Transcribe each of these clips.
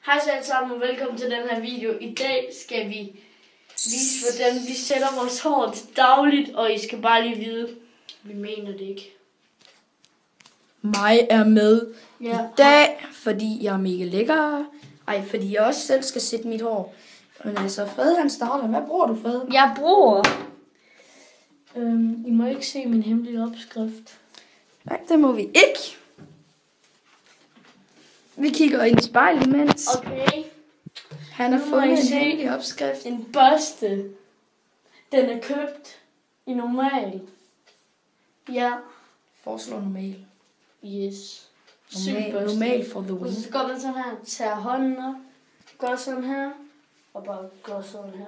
Hej så alle sammen og velkommen til den her video. I dag skal vi vise, hvordan vi sætter vores hår til dagligt, og I skal bare lige vide, vi mener det ikke. Mig er med i dag, fordi jeg er mega lækker. Fordi jeg også selv skal sætte mit hår. Men altså, Fred han starter. Hvad bruger du, Fred? Jeg bruger... I må ikke se min hemmelige opskrift. Nej, det må vi ikke. Vi kigger ind i spejlet imens. Okay. Han har fundet en hemmelig opskrift. En børste. Den er købt i normal. Ja. Foreslår normal. Yes. Normal for the win. Og så går man sådan her. Tager hånden op. Gør sådan her. Og bare gør sådan her.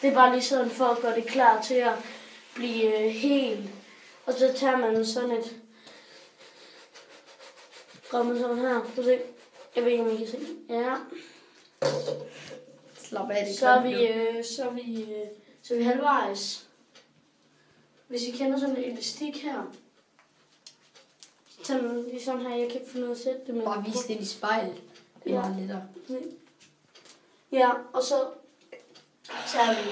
Det er bare lige sådan for at gøre det klar til at blive helt. Og så tager man sådan et... Gør man sådan her. Prøv at se. Jeg ved ikke, om I kan se. Ja. Slap af det. Så er vi halvvejs. Hvis I kender sådan en elastik her. Så tager man lige sådan her. Jeg kan ikke finde ud af at sætte det. Bare vis det i spejlet. Det er meget lettere. Ja, og så tager vi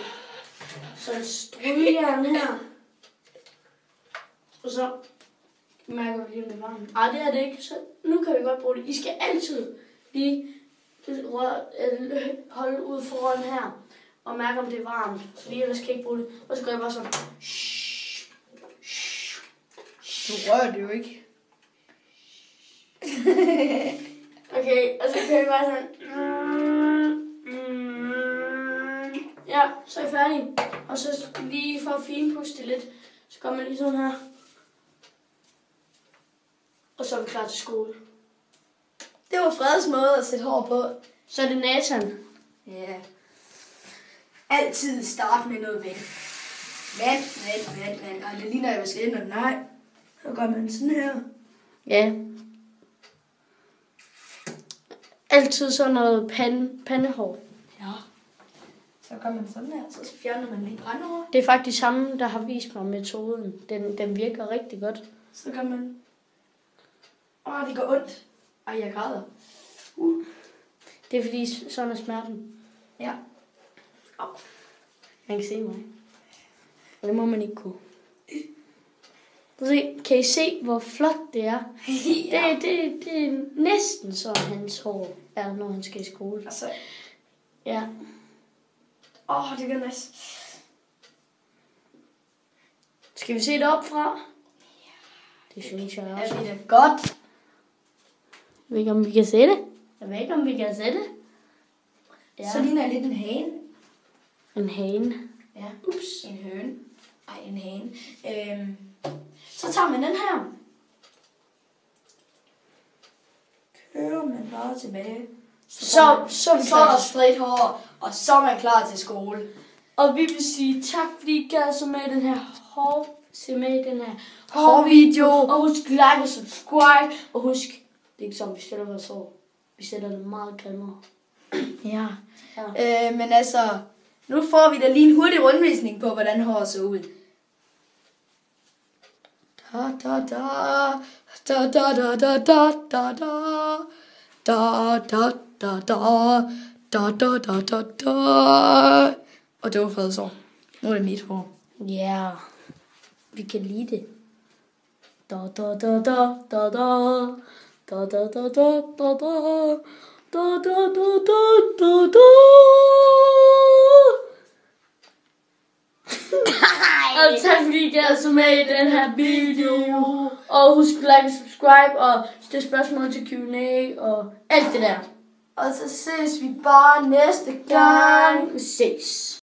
sådan strygejern her. Og så mærker vi lige, om det er varmt. Ej, det er det ikke. Så nu kan vi godt bruge det. I skal altid lige holde ud foran her. Og mærke, om det er varmt. Fordi ellers kan I ikke bruge det. Og så gør jeg bare sådan. Du rører det jo ikke. Okay, og så kan jeg bare sådan. Ja, så er jeg færdig. Og så lige for at finpuste lidt, så gør man lige sådan her. Og så er vi klar til skole. Det var Freds måde at sætte hår på. Så er det Nathan. Ja. Altid starte med noget vand. Vand. Ej, det ligner, jeg vil skille noget. Nej. Så gør man sådan her. Ja. Altid sådan noget pandehår. Ja. Så gør man sådan her, så fjerner man lige brændehår. Det er faktisk ham, der har vist mig metoden. Den virker rigtig godt. Så gør man... det går ondt. Ej, jeg græder. Det er fordi, sådan er smerten. Ja. Man kan se mig. Og det må man ikke kunne. Kan I se, hvor flot det er? Ja. Det er næsten så hans hår er, når han skal i skole. Altså. Ja. Det er nice. Skal vi se det op fra? Ja. Det synes jeg også. Er det da godt? Jeg ved ikke, om vi kan se det. Ja. Så ligner jeg lidt en hane. En hane. Ja. Ups. En høne. Ej, en hane. Så tager man den her. Kører man bare tilbage. Så er der straight hår, og så er man klar til skole. Og vi vil sige tak, fordi I gad så med den her hårvideo. Og husk like og subscribe. Og husk, det er ikke sådan, vi sætter vores hår. Vi sætter det meget grimmere. Ja. Men altså, nu får vi da lige en hurtig rundvisning på, hvordan håret ser ud. Og det var Freds hår. Nu er det mit hår. Ja, vi kan lide det. Og tak fordi I gad så med i den her video. Og husk like og subscribe og stille spørgsmål til Q&A og alt det der. Og så ses vi bare næste gang. Vi ses.